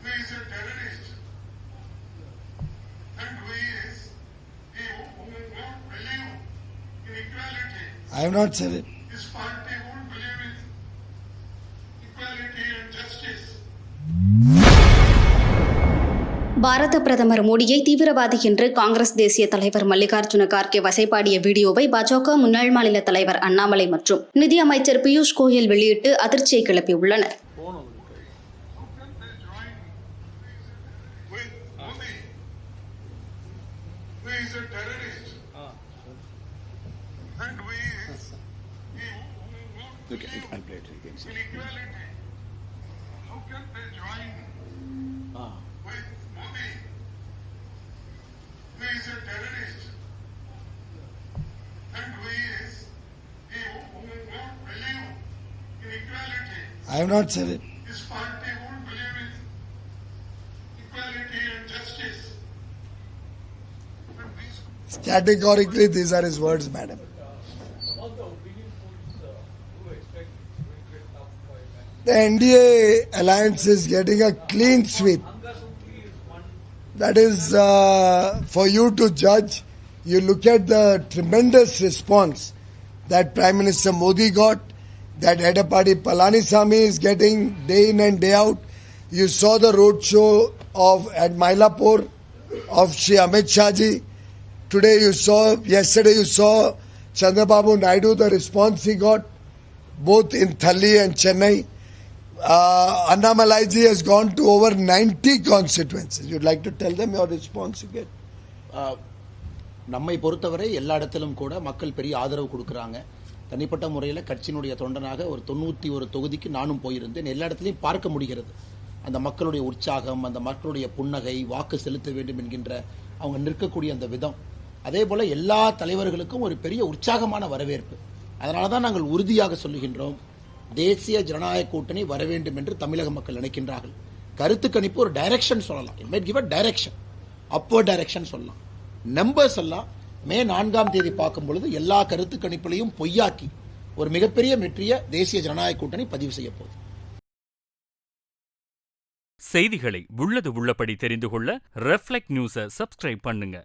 who is a terrorist and who won't believe in equality. I have not said it. His party won't believe in equality and justice. பாரத பிரதமர் மோடியை தீவிரவாதி என்று காங்கிரஸ் தேசிய தலைவர் மல்லிகார்ஜுன கார்கே வசைபாடிய வீடியோவை பாஜக முன்னாள் மாநில தலைவர் அண்ணாமலை மற்றும் நிதி அமைச்சர் பியூஷ் கோயல் வெளியிட்டு அதிர்ச்சியை கிளப்பியுள்ளனர். Who is a terrorist and who won't believe in equality. I have not said it. His party won't believe in equality and justice. Categorically, these are his words, madam. The NDA alliance is getting a clean sweep. That is for you to judge. You look at the tremendous response that Prime Minister Modi got, that Edapadi Palanisamy is getting day in and day out. You saw the roadshow at Mylapore of Shri Amit Shah ji. Yesterday you saw Chandrababu Naidu, the response he got, both in Thalli and Chennai. Annamalai ji has gone to over 90 constituencies. You'd like to tell them your response you get? நம்மை பொறுத்தவரை எல்லா இடத்திலும் கூட மக்கள் பெரிய ஆதரவு கொடுக்குறாங்க. தனிப்பட்ட முறையில் கட்சியினுடைய தொண்டனாக ஒரு 91 தொகுதிக்கு நானும் போயிருந்தேன். எல்லா இடத்துலையும் பார்க்க முடிகிறது அந்த மக்களுடைய உற்சாகம், அந்த மக்களுடைய புன்னகை, வாக்கு செலுத்த வேண்டும் என்கின்ற அவங்க நிற்கக்கூடிய அந்த விதம். அதே போல எல்லா தலைவர்களுக்கும் ஒரு பெரிய உற்சாகமான வரவேற்பு. அதனால தான் நாங்கள் உறுதியாக சொல்லுகின்றோம், தேசிய ஜனநாயக கூட்டணி வர வேண்டும் என்று தமிழக மக்கள் நினைக்கின்றார்கள். கருத்து கணிப்பு ஒரு டைரக்ஷன் சொல்லலாம். It might give a direction, upward direction சொல்லலாம். நம்பர்ஸ் எல்லாம் மே 4ஆம் தேதி பார்க்கும் பொழுது எல்லா கருத்து கணிப்புகளையும் பொய்யாக்கி ஒரு மிகப்பெரிய வெற்றியை தேசிய ஜனநாயக கூட்டணி பதிவு செய்ய போகுது. செய்திகளை உள்ளது உள்ளபடி தெரிந்து கொள்ள ரெஃப்ளெக்ட் நியூஸை சப்ஸ்கிரைப் பண்ணுங்க.